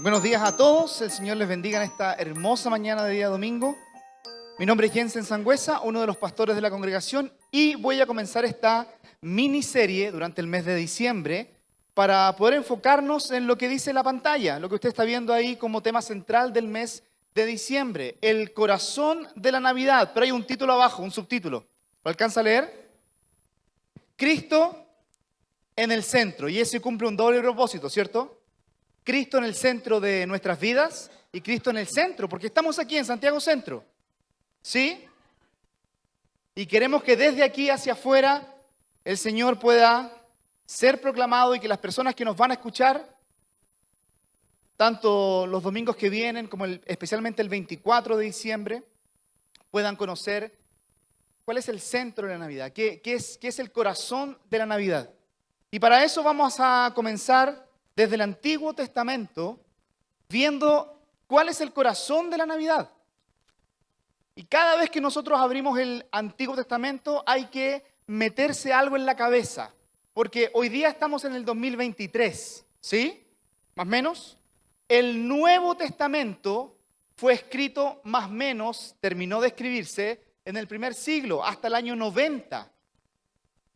Buenos días a todos, el Señor les bendiga en esta hermosa mañana de día domingo. Mi nombre es Jensen Sangüesa, uno de los pastores de la congregación, y voy a comenzar esta miniserie durante el mes de diciembre para poder enfocarnos en lo que dice la pantalla, lo que usted está viendo ahí como tema central del mes de diciembre, el corazón de la Navidad. Pero hay un título abajo, un subtítulo. ¿Lo alcanza a leer? Cristo en el centro, y ese cumple un doble propósito, ¿cierto? Cristo en el centro de nuestras vidas y Cristo en el centro, porque estamos aquí en Santiago Centro, ¿sí? Y queremos que desde aquí hacia afuera el Señor pueda ser proclamado y que las personas que nos van a escuchar, tanto los domingos que vienen como especialmente el 24 de diciembre, puedan conocer cuál es el centro de la Navidad, qué es el corazón de la Navidad. Y para eso vamos a comenzar desde el Antiguo Testamento, viendo cuál es el corazón de la Navidad. Y cada vez que nosotros abrimos el Antiguo Testamento hay que meterse algo en la cabeza, porque hoy día estamos en el 2023, ¿sí? Más o menos. El Nuevo Testamento fue escrito más o menos, terminó de escribirse en el primer siglo, hasta el año 90.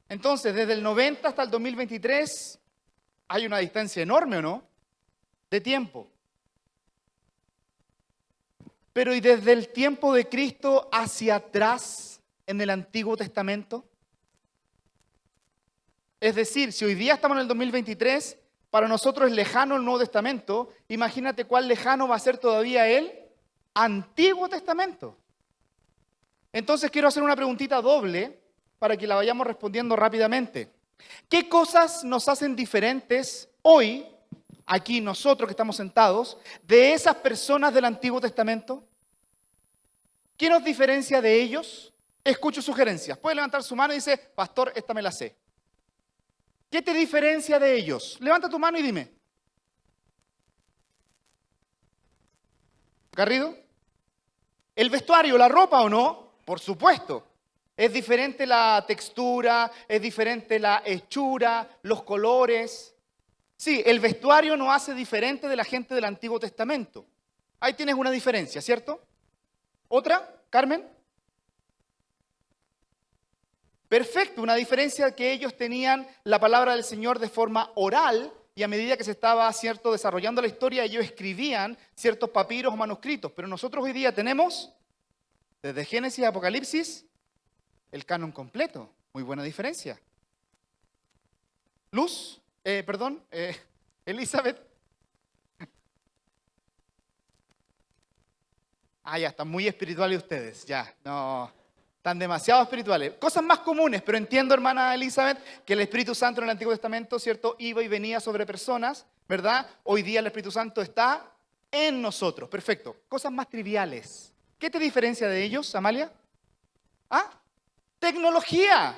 Entonces, desde el 90 hasta el 2023... hay una distancia enorme, ¿o no? De tiempo. Pero ¿y desde el tiempo de Cristo hacia atrás en el Antiguo Testamento? Es decir, si hoy día estamos en el 2023, para nosotros es lejano el Nuevo Testamento, imagínate cuál lejano va a ser todavía el Antiguo Testamento. Entonces quiero hacer una preguntita doble para que la vayamos respondiendo rápidamente. ¿Qué cosas nos hacen diferentes hoy, aquí nosotros que estamos sentados, de esas personas del Antiguo Testamento? ¿Qué nos diferencia de ellos? Escucho sugerencias. Puede levantar su mano y dice, pastor, esta me la sé. ¿Qué te diferencia de ellos? Levanta tu mano y dime. ¿Garrido? ¿El vestuario, la ropa o no? Por supuesto. Es diferente la textura, es diferente la hechura, los colores. Sí, el vestuario nos hace diferente de la gente del Antiguo Testamento. Ahí tienes una diferencia, ¿cierto? ¿Otra, Carmen? Perfecto, una diferencia que ellos tenían la palabra del Señor de forma oral y a medida que se estaba, ¿cierto?, desarrollando la historia, ellos escribían ciertos papiros o manuscritos. Pero nosotros hoy día tenemos, desde Génesis a Apocalipsis, el canon completo. Muy buena diferencia. Luz, Elizabeth. Ya están muy espirituales ustedes, ya, no, están demasiado espirituales. Cosas más comunes, pero entiendo, hermana Elizabeth, que el Espíritu Santo en el Antiguo Testamento, ¿cierto?, iba y venía sobre personas, ¿verdad? Hoy día el Espíritu Santo está en nosotros, perfecto. Cosas más triviales. ¿Qué te diferencia de ellos, Amalia? Tecnología.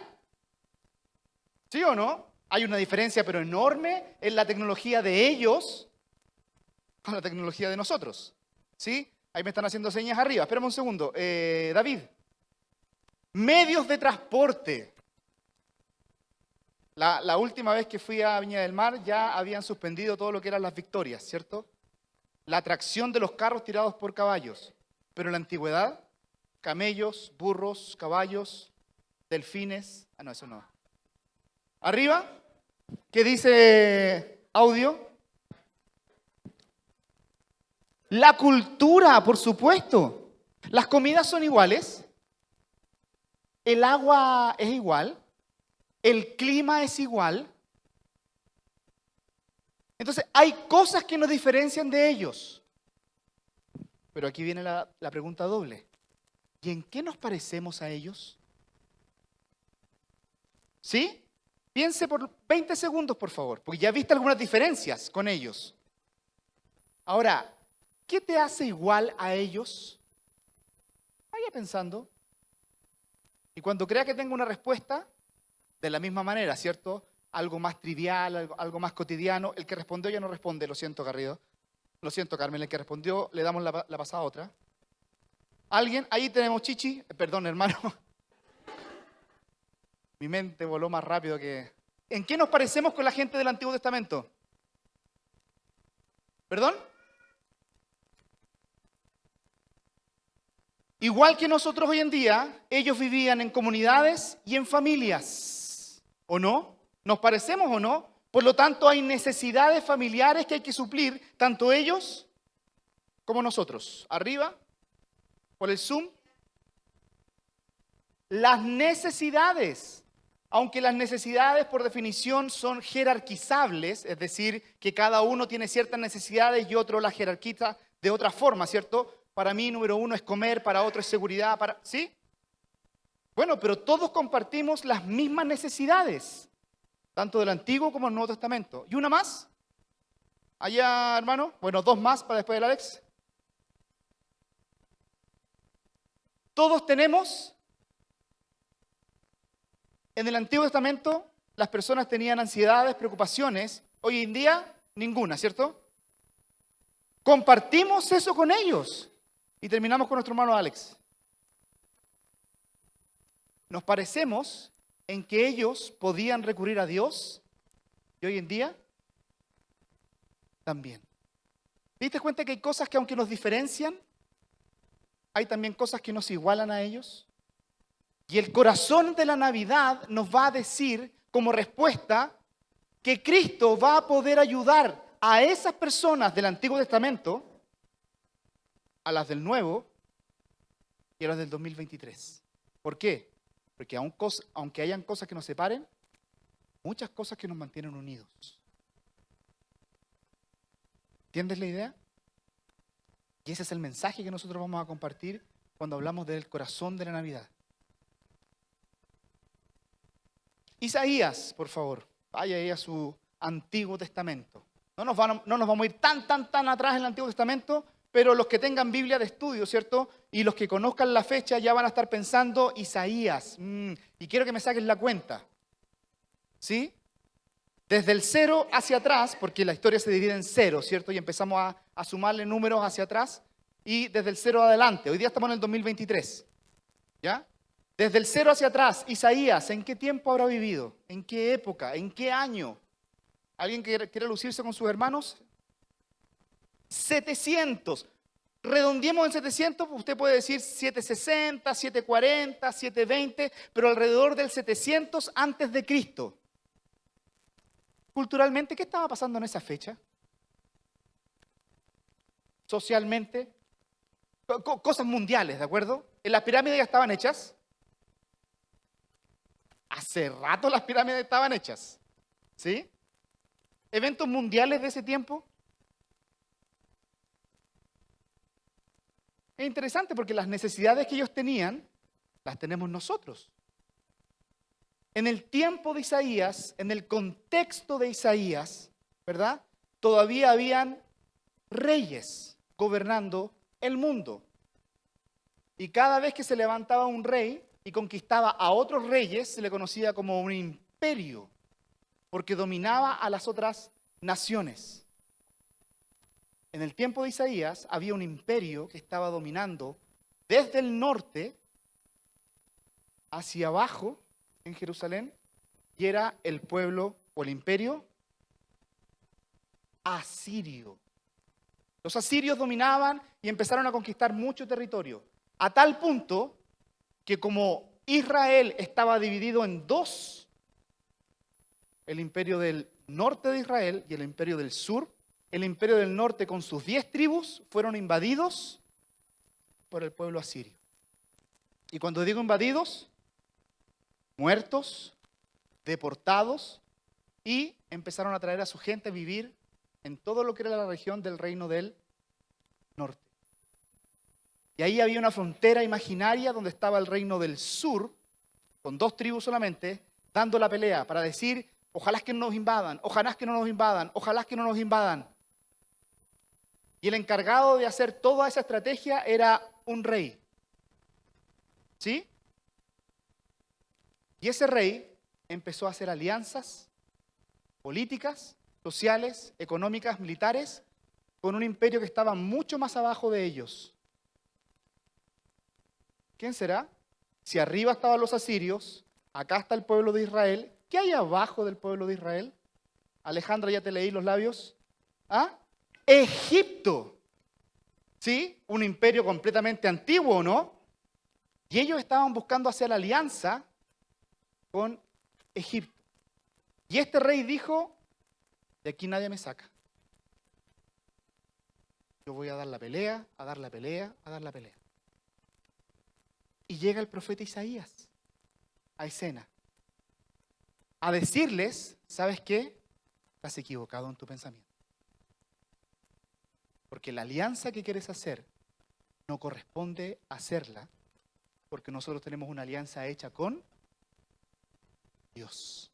¿Sí o no? Hay una diferencia pero enorme en la tecnología de ellos con la tecnología de nosotros. ¿Sí? Ahí me están haciendo señas arriba. Espérame un segundo. David. Medios de transporte. La última vez que fui a Viña del Mar ya habían suspendido todo lo que eran las victorias, ¿cierto? La atracción de los carros tirados por caballos. Pero en la antigüedad, camellos, burros, caballos, delfines. No, eso no. Arriba, ¿qué dice audio? La cultura, por supuesto. Las comidas son iguales. El agua es igual. El clima es igual. Entonces, hay cosas que nos diferencian de ellos. Pero aquí viene la pregunta doble. ¿Y en qué nos parecemos a ellos? ¿Sí? Piense por 20 segundos, por favor, porque ya viste algunas diferencias con ellos. Ahora, ¿qué te hace igual a ellos? Vaya pensando. Y cuando crea que tenga una respuesta, de la misma manera, ¿cierto? Algo más trivial, algo más cotidiano. El que respondió ya no responde, lo siento, Garrido. Lo siento, Carmen, el que respondió, le damos la pasada a otra. ¿Alguien? Ahí tenemos Chichi. Perdón, hermano. Mi mente voló más rápido que... ¿En qué nos parecemos con la gente del Antiguo Testamento? ¿Perdón? Igual que nosotros hoy en día, ellos vivían en comunidades y en familias, ¿o no? ¿Nos parecemos o no? Por lo tanto, hay necesidades familiares que hay que suplir, tanto ellos como nosotros. Arriba, por el Zoom. Las necesidades, aunque las necesidades por definición son jerarquizables, es decir, que cada uno tiene ciertas necesidades y otro las jerarquiza de otra forma, ¿cierto? Para mí, número uno es comer, para otro es seguridad, ¿sí? Bueno, pero todos compartimos las mismas necesidades, tanto del Antiguo como del Nuevo Testamento. ¿Y una más? Allá, hermano. Bueno, dos más para después del Alex. Todos tenemos. En el Antiguo Testamento las personas tenían ansiedades, preocupaciones. Hoy en día, ninguna, ¿cierto? Compartimos eso con ellos. Y terminamos con nuestro hermano Alex. Nos parecemos en que ellos podían recurrir a Dios y hoy en día también. ¿Te diste cuenta que hay cosas que aunque nos diferencian, hay también cosas que nos igualan a ellos? Y el corazón de la Navidad nos va a decir como respuesta que Cristo va a poder ayudar a esas personas del Antiguo Testamento, a las del Nuevo y a las del 2023. ¿Por qué? Porque aunque hayan cosas que nos separen, muchas cosas que nos mantienen unidos. ¿Entiendes la idea? Y ese es el mensaje que nosotros vamos a compartir cuando hablamos del corazón de la Navidad. Isaías, por favor, vaya ahí a su Antiguo Testamento. No nos vamos a ir tan atrás en el Antiguo Testamento, pero los que tengan Biblia de estudio, ¿cierto? Y los que conozcan la fecha ya van a estar pensando Isaías. Y quiero que me saquen la cuenta. ¿Sí? Desde el 0 hacia atrás, porque la historia se divide en 0, ¿cierto? Y empezamos a sumarle números hacia atrás. Y desde el 0 adelante. Hoy día estamos en el 2023. ¿Ya? Desde el 0 hacia atrás, Isaías, ¿en qué tiempo habrá vivido? ¿En qué época? ¿En qué año? ¿Alguien quiere lucirse con sus hermanos? 700. Redondeemos en 700, usted puede decir 760, 740, 720, pero alrededor del 700 antes de Cristo. Culturalmente, ¿qué estaba pasando en esa fecha? Socialmente, cosas mundiales, ¿de acuerdo? ¿Las pirámides ya estaban hechas? Hace rato las pirámides estaban hechas, ¿sí? ¿Eventos mundiales de ese tiempo? Es interesante porque las necesidades que ellos tenían, las tenemos nosotros. En el tiempo de Isaías, en el contexto de Isaías, ¿verdad? Todavía habían reyes gobernando el mundo. Y cada vez que se levantaba un rey y conquistaba a otros reyes, se le conocía como un imperio, porque dominaba a las otras naciones. En el tiempo de Isaías había un imperio que estaba dominando desde el norte hacia abajo en Jerusalén, y era el pueblo o el imperio asirio. Los asirios dominaban y empezaron a conquistar mucho territorio, a tal punto que como Israel estaba dividido en dos, el imperio del norte de Israel y el imperio del sur, el imperio del norte con sus 10 tribus fueron invadidos por el pueblo asirio. Y cuando digo invadidos, muertos, deportados, y empezaron a traer a su gente a vivir en todo lo que era la región del reino del norte. Y ahí había una frontera imaginaria donde estaba el reino del sur, con 2 tribus solamente, dando la pelea para decir, ojalá que no nos invadan, ojalá que no nos invadan, ojalá que no nos invadan. Y el encargado de hacer toda esa estrategia era un rey. ¿Sí? Y ese rey empezó a hacer alianzas políticas, sociales, económicas, militares, con un imperio que estaba mucho más abajo de ellos. ¿Quién será? Si arriba estaban los asirios, acá está el pueblo de Israel, ¿qué hay abajo del pueblo de Israel? Alejandra, ¿ya te leí los labios? ¿Ah? Egipto. ¿Sí? Un imperio completamente antiguo, ¿no? Y ellos estaban buscando hacer alianza con Egipto. Y este rey dijo, de aquí nadie me saca. Yo voy a dar la pelea, a dar la pelea, a dar la pelea. Y llega el profeta Isaías a escena, a decirles, ¿sabes qué? Estás equivocado en tu pensamiento. Porque la alianza que quieres hacer no corresponde hacerla, porque nosotros tenemos una alianza hecha con Dios.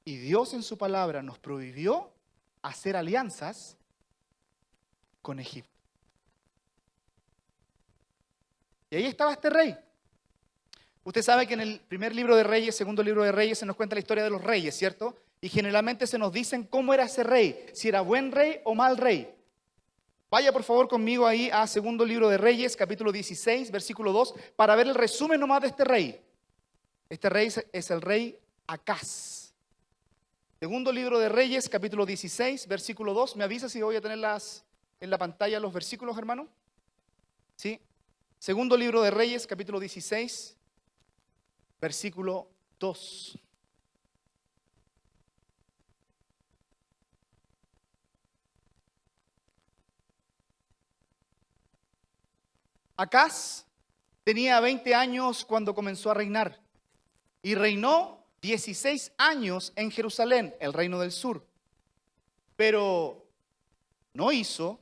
Y Dios en su palabra nos prohibió hacer alianzas con Egipto. Y ahí estaba este rey. Usted sabe que en el primer libro de Reyes, segundo libro de Reyes, se nos cuenta la historia de los reyes, ¿cierto? Y generalmente se nos dicen cómo era ese rey, si era buen rey o mal rey. Vaya por favor conmigo ahí a segundo libro de Reyes, capítulo 16, versículo 2, para ver el resumen nomás de este rey. Este rey es el rey Acaz. Segundo libro de Reyes, capítulo 16, versículo 2. ¿Me avisa si voy a tener en la pantalla los versículos, hermano? ¿Sí? Segundo libro de Reyes, capítulo 16, versículo 2. Acaz tenía 20 años cuando comenzó a reinar y reinó 16 años en Jerusalén, el reino del sur. Pero no hizo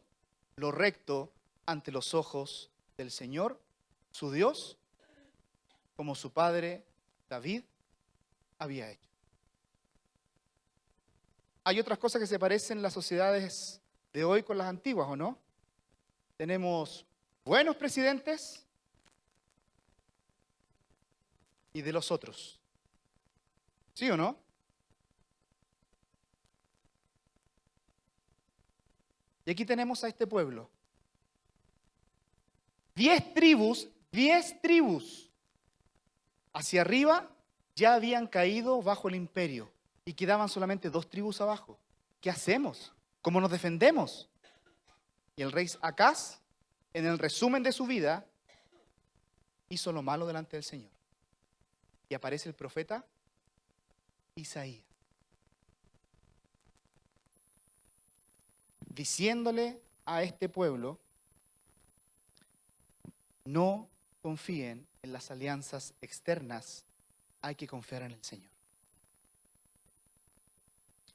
lo recto ante los ojos del Señor, su Dios, como su padre David había hecho. Hay otras cosas que se parecen en las sociedades de hoy con las antiguas, ¿o no? Tenemos buenos presidentes y de los otros. ¿Sí o no? Y aquí tenemos a este pueblo. 10 tribus hacia arriba ya habían caído bajo el imperio y quedaban solamente 2 tribus abajo. ¿Qué hacemos? ¿Cómo nos defendemos? Y el rey Acaz, en el resumen de su vida, hizo lo malo delante del Señor. Y aparece el profeta Isaías, diciéndole a este pueblo, no confíen en las alianzas externas, hay que confiar en el Señor.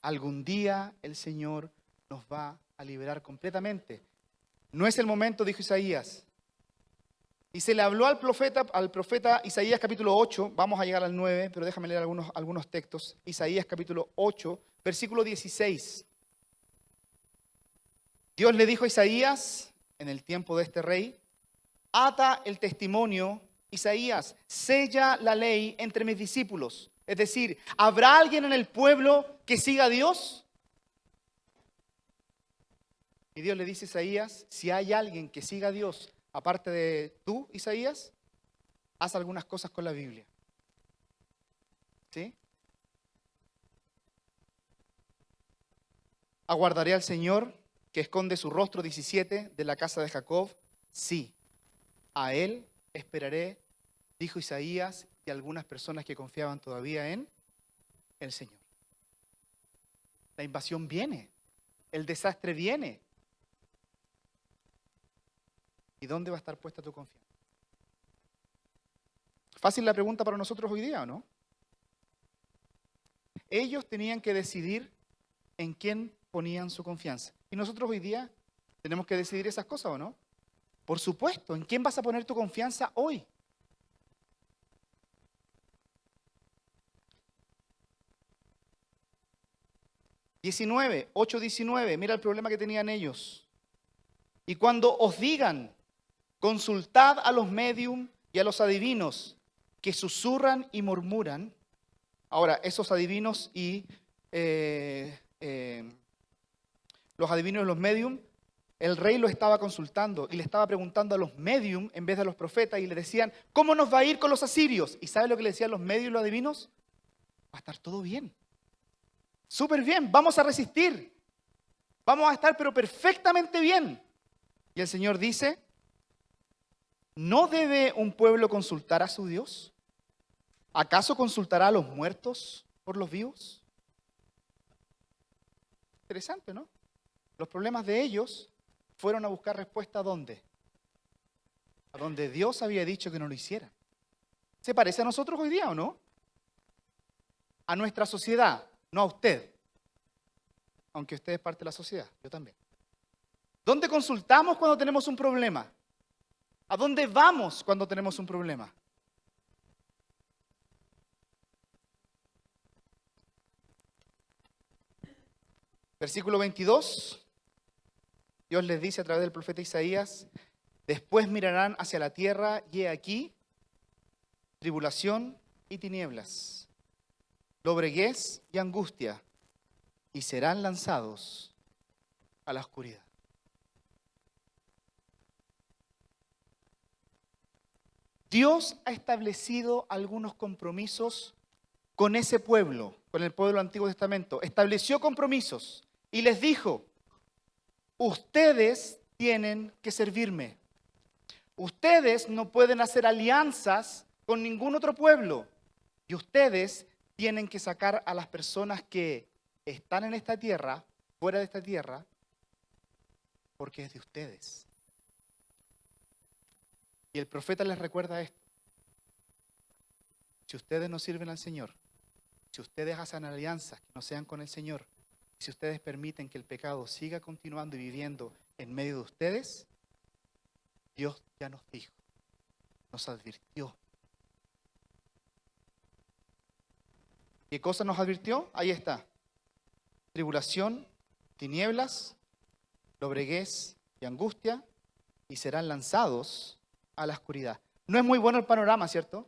Algún día el Señor nos va a liberar completamente. No es el momento, dijo Isaías. Y se le habló al profeta Isaías capítulo 8, vamos a llegar al 9, pero déjame leer algunos textos. Isaías capítulo 8, versículo 16. Dios le dijo a Isaías, en el tiempo de este rey, ata el testimonio, Isaías, sella la ley entre mis discípulos. Es decir, ¿habrá alguien en el pueblo que siga a Dios? Y Dios le dice a Isaías, si hay alguien que siga a Dios, aparte de tú, Isaías, haz algunas cosas con la Biblia. ¿Sí? Aguardaré al Señor que esconde su rostro, 17, de la casa de Jacob. Sí, a Él esperaré, dijo Isaías y algunas personas que confiaban todavía en el Señor. La invasión viene, el desastre viene. ¿Y dónde va a estar puesta tu confianza? Fácil la pregunta para nosotros hoy día, ¿o no? Ellos tenían que decidir en quién ponían su confianza. Y nosotros hoy día tenemos que decidir esas cosas, ¿o no? Por supuesto, ¿en quién vas a poner tu confianza hoy? (19, 8:19), mira el problema que tenían ellos. Y cuando os digan, consultad a los médium y a los adivinos que susurran y murmuran. Ahora, esos adivinos y los adivinos y los médium, el rey lo estaba consultando y le estaba preguntando a los médium en vez de a los profetas y le decían, ¿cómo nos va a ir con los asirios? ¿Y sabe lo que le decían los médium y los adivinos? Va a estar todo bien. Súper bien, vamos a resistir. Vamos a estar pero perfectamente bien. Y el Señor dice, ¿No debe un pueblo consultar a su Dios? ¿Acaso consultará a los muertos por los vivos? Interesante, ¿no? Los problemas de ellos fueron a buscar respuesta ¿a dónde? A donde Dios había dicho que no lo hiciera. ¿Se parece a nosotros hoy día o no? A nuestra sociedad, no a usted. Aunque usted es parte de la sociedad, yo también. ¿Dónde consultamos cuando tenemos un problema? ¿A dónde vamos cuando tenemos un problema? Versículo 22. Dios les dice a través del profeta Isaías: después mirarán hacia la tierra y he aquí tribulación y tinieblas, lobreguez y angustia, y serán lanzados a la oscuridad. Dios ha establecido algunos compromisos con ese pueblo, con el pueblo del Antiguo Testamento. Estableció compromisos y les dijo: ustedes tienen que servirme. Ustedes no pueden hacer alianzas con ningún otro pueblo. Y ustedes tienen que sacar a las personas que están en esta tierra, fuera de esta tierra, porque es de ustedes. Y el profeta les recuerda esto: si ustedes no sirven al Señor, si ustedes hacen alianzas que no sean con el Señor, si ustedes permiten que el pecado siga continuando y viviendo en medio de ustedes, Dios ya nos dijo, nos advirtió. ¿Qué cosa nos advirtió? Ahí está: tribulación, tinieblas, lobreguez y angustia, y serán lanzados a la oscuridad. No es muy bueno el panorama, ¿cierto?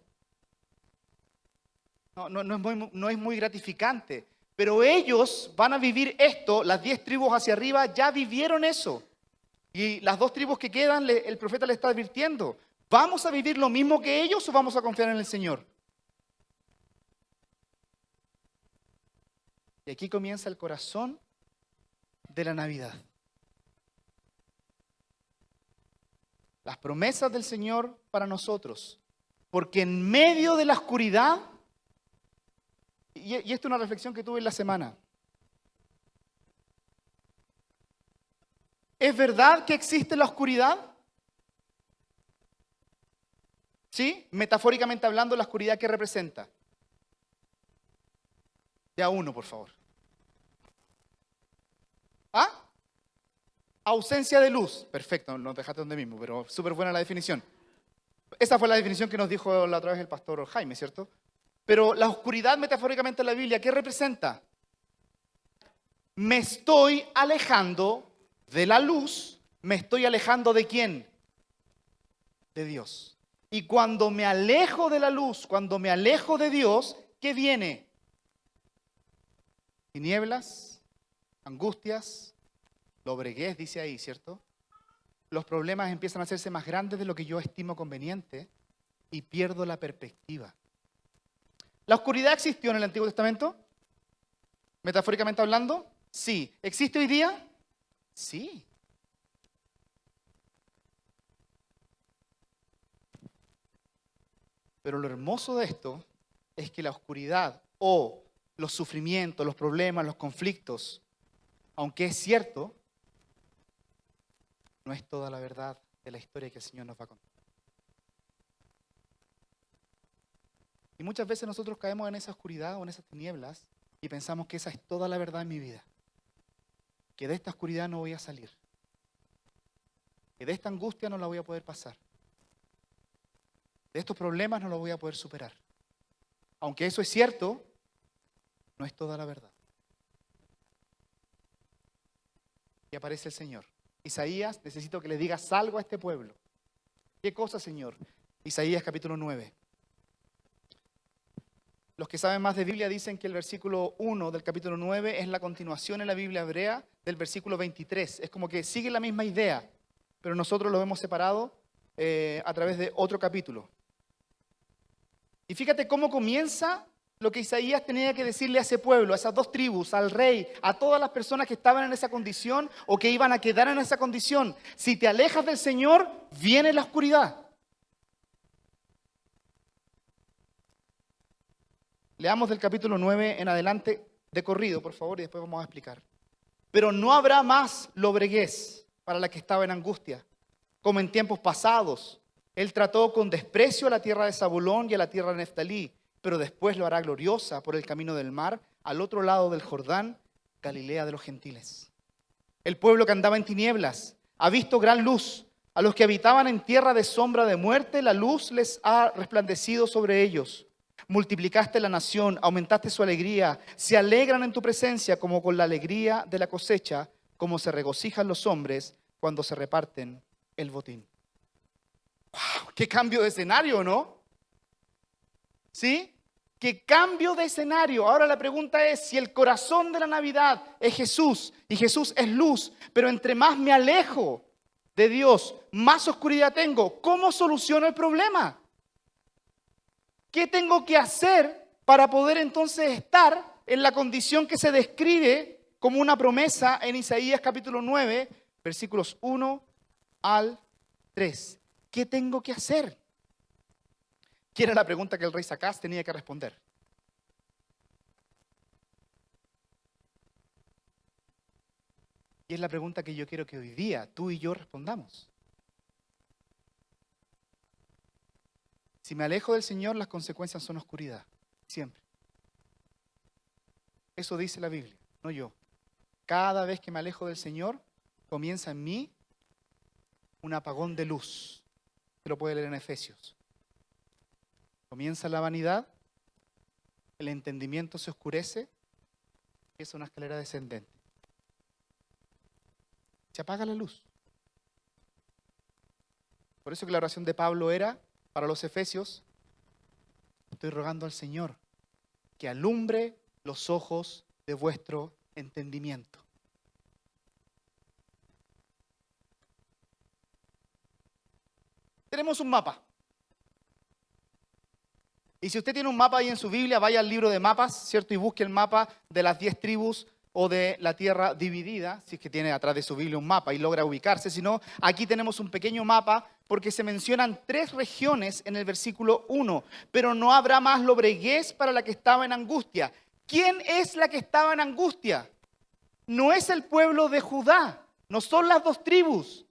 No es muy gratificante, pero ellos van a vivir esto. Las 10 tribus hacia arriba ya vivieron eso, y las 2 tribus que quedan, el profeta le está advirtiendo: ¿vamos a vivir lo mismo que ellos o vamos a confiar en el Señor? Y aquí comienza el corazón de la Navidad. Las promesas del Señor para nosotros. Porque en medio de la oscuridad, y esta es una reflexión que tuve en la semana. ¿Es verdad que existe la oscuridad? ¿Sí? Metafóricamente hablando, la oscuridad, ¿qué representa? Ya uno, por favor. ¿Ah? Ausencia de luz. Perfecto, nos dejaste donde mismo, pero súper buena la definición. Esa fue la definición que nos dijo la otra vez el pastor Jaime, ¿cierto? Pero la oscuridad, metafóricamente en la Biblia, ¿qué representa? Me estoy alejando de la luz. ¿Me estoy alejando de quién? De Dios. Y cuando me alejo de la luz, cuando me alejo de Dios, ¿qué viene? Tinieblas, angustias, lobreguez, dice ahí, ¿cierto? Los problemas empiezan a hacerse más grandes de lo que yo estimo conveniente y pierdo la perspectiva. ¿La oscuridad existió en el Antiguo Testamento? Metafóricamente hablando, sí. ¿Existe hoy día? Sí. Pero lo hermoso de esto es que la oscuridad o los sufrimientos, los problemas, los conflictos, aunque es cierto, no es toda la verdad de la historia que el Señor nos va a contar. Y muchas veces nosotros caemos en esa oscuridad o en esas tinieblas y pensamos que esa es toda la verdad en mi vida. Que de esta oscuridad no voy a salir. Que de esta angustia no la voy a poder pasar. De estos problemas no los voy a poder superar. Aunque eso es cierto, no es toda la verdad. Y aparece el Señor. Isaías, necesito que le digas algo a este pueblo. ¿Qué cosa, Señor? Isaías capítulo 9. Los que saben más de Biblia dicen que el versículo 1 del capítulo 9 es la continuación en la Biblia hebrea del versículo 23. Es como que sigue la misma idea, pero nosotros lo hemos separado a través de otro capítulo. Y fíjate cómo comienza lo que Isaías tenía que decirle a ese pueblo, a esas 2 tribus, al rey, a todas las personas que estaban en esa condición o que iban a quedar en esa condición. Si te alejas del Señor, viene la oscuridad. Leamos del capítulo 9 en adelante de corrido, por favor, y después vamos a explicar. Pero no habrá más lobreguez para la que estaba en angustia, como en tiempos pasados. Él trató con desprecio a la tierra de Zabulón y a la tierra de Neftalí, pero después lo hará gloriosa por el camino del mar, al otro lado del Jordán, Galilea de los gentiles. El pueblo que andaba en tinieblas ha visto gran luz. A los que habitaban en tierra de sombra de muerte, la luz les ha resplandecido sobre ellos. Multiplicaste la nación, aumentaste su alegría. Se alegran en tu presencia como con la alegría de la cosecha, como se regocijan los hombres cuando se reparten el botín. ¡Wow! ¡Qué cambio de escenario!, ¿no? ¿Sí? ¡Qué cambio de escenario! Ahora la pregunta es, si el corazón de la Navidad es Jesús, y Jesús es luz, pero entre más me alejo de Dios, más oscuridad tengo, ¿cómo soluciono el problema? ¿Qué tengo que hacer para poder entonces estar en la condición que se describe como una promesa en Isaías capítulo 9, versículos 1 al 3? ¿Qué tengo que hacer? Que era la pregunta que el rey Sacás tenía que responder. Y es la pregunta que yo quiero que hoy día tú y yo respondamos. Si me alejo del Señor, las consecuencias son oscuridad, siempre. Eso dice la Biblia, no yo. Cada vez que me alejo del Señor, comienza en mí un apagón de luz. Se lo puede leer en Efesios. Comienza la vanidad, el entendimiento se oscurece, y es una escalera descendente. Se apaga la luz. Por eso que la oración de Pablo era, para los efesios, estoy rogando al Señor que alumbre los ojos de vuestro entendimiento. Tenemos un mapa. Y si usted tiene un mapa ahí en su Biblia, vaya al libro de mapas, ¿cierto? Y busque el mapa de las 10 tribus o de la tierra dividida, si es que tiene atrás de su Biblia un mapa y logra ubicarse. Si no, aquí tenemos un pequeño mapa porque se mencionan 3 regiones en el versículo 1. Pero no habrá más lobreguez para la que estaba en angustia. ¿Quién es la que estaba en angustia? No es el pueblo de Judá, no son las 2 tribus.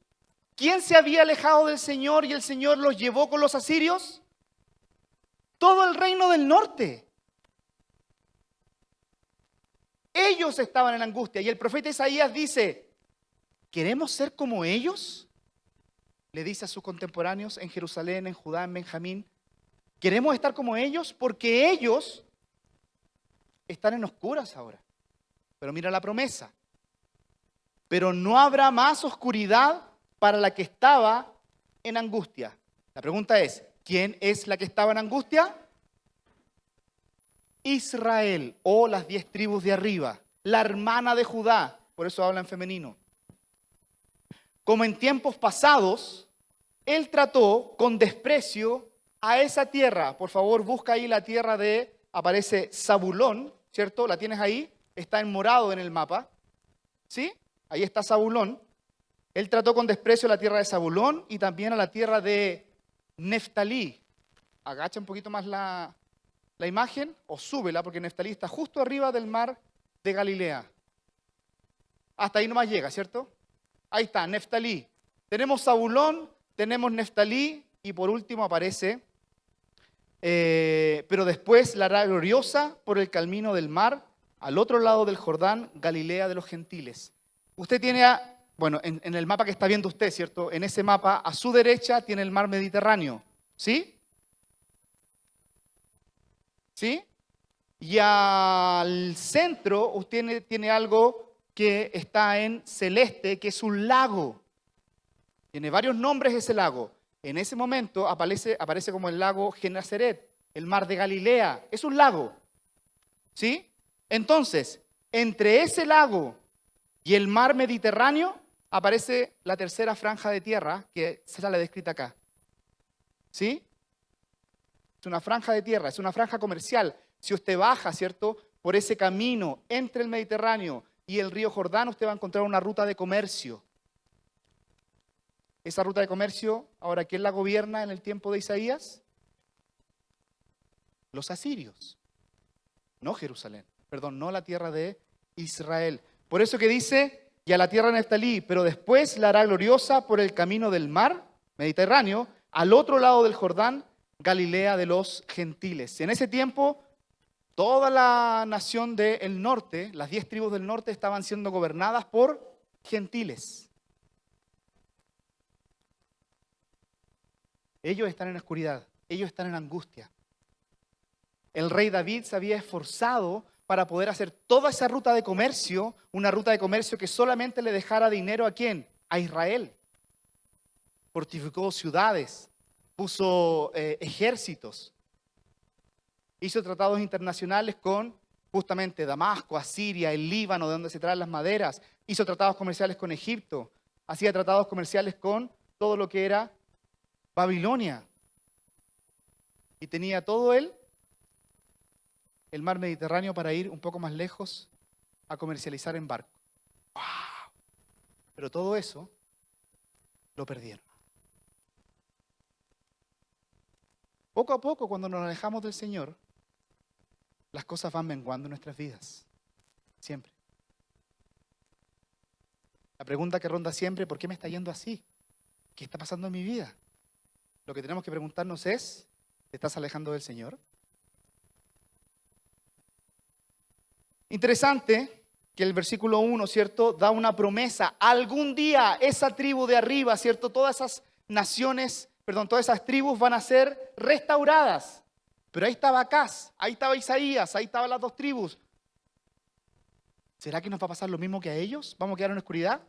¿Quién se había alejado del Señor y el Señor los llevó con los asirios? Todo el reino del norte. Ellos estaban en angustia y el profeta Isaías dice, ¿queremos ser como ellos? Le dice a sus contemporáneos en Jerusalén, en Judá, en Benjamín. ¿Queremos estar como ellos? Porque ellos están en oscuras ahora. Pero mira la promesa. Pero no habrá más oscuridad para la que estaba en angustia. La pregunta es, ¿quién es la que estaba en angustia? Israel, o las 10 tribus de arriba, la hermana de Judá, por eso habla en femenino. Como en tiempos pasados, él trató con desprecio a esa tierra. Por favor, busca ahí la tierra de, aparece Zabulón, ¿cierto? ¿La tienes ahí? Está en morado en el mapa. ¿Sí? Ahí está Zabulón. Él trató con desprecio a la tierra de Zabulón y también a la tierra de Neftalí. Agacha un poquito más la imagen o súbela porque Neftalí está justo arriba del mar de Galilea. Hasta ahí nomás llega, ¿cierto? Ahí está, Neftalí. Tenemos Zabulón, tenemos Neftalí y por último aparece, pero después la hará gloriosa por el camino del mar, al otro lado del Jordán, Galilea de los gentiles. Usted tiene, bueno, en el mapa que está viendo usted, ¿cierto? En ese mapa, a su derecha tiene el mar Mediterráneo, ¿sí? ¿Sí? Y al centro usted tiene algo que está en celeste, que es un lago. Tiene varios nombres ese lago. En ese momento aparece como el lago Genesaret, el mar de Galilea. Es un lago. ¿Sí? Entonces, entre ese lago y el mar Mediterráneo aparece la tercera franja de tierra que sale descrita acá. ¿Sí? Es una franja de tierra, es una franja comercial. Si usted baja, ¿cierto?, por ese camino entre el Mediterráneo y el río Jordán, usted va a encontrar una ruta de comercio. Esa ruta de comercio, ahora, ¿quién la gobierna en el tiempo de Isaías? Los asirios. no Jerusalén, perdón, no la tierra de Israel. Por eso que dice, y a la tierra de Neftalí, pero después la hará gloriosa por el camino del mar Mediterráneo, al otro lado del Jordán, Galilea de los gentiles. En ese tiempo, toda la nación del norte, las 10 tribus del norte, estaban siendo gobernadas por gentiles. Ellos están en oscuridad, ellos están en angustia. El rey David se había esforzado para poder hacer toda esa ruta de comercio, una ruta de comercio que solamente le dejara dinero ¿a quién? A Israel. Fortificó ciudades, puso ejércitos, hizo tratados internacionales con justamente Damasco, Asiria, el Líbano, de donde se traen las maderas, hizo tratados comerciales con Egipto, hacía tratados comerciales con todo lo que era Babilonia. Y tenía todo el mar Mediterráneo para ir un poco más lejos a comercializar en barco. ¡Wow! Pero todo eso lo perdieron. Poco a poco, cuando nos alejamos del Señor, las cosas van menguando en nuestras vidas. Siempre. La pregunta que ronda siempre, ¿por qué me está yendo así? ¿Qué está pasando en mi vida? Lo que tenemos que preguntarnos es, ¿te estás alejando del Señor? Interesante que el versículo 1, ¿cierto?, da una promesa. Algún día esa tribu de arriba, ¿cierto?, todas esas naciones, todas esas tribus van a ser restauradas. Pero ahí estaba Acaz, ahí estaba Isaías, ahí estaban las 2 tribus. ¿Será que nos va a pasar lo mismo que a ellos? ¿Vamos a quedar en oscuridad?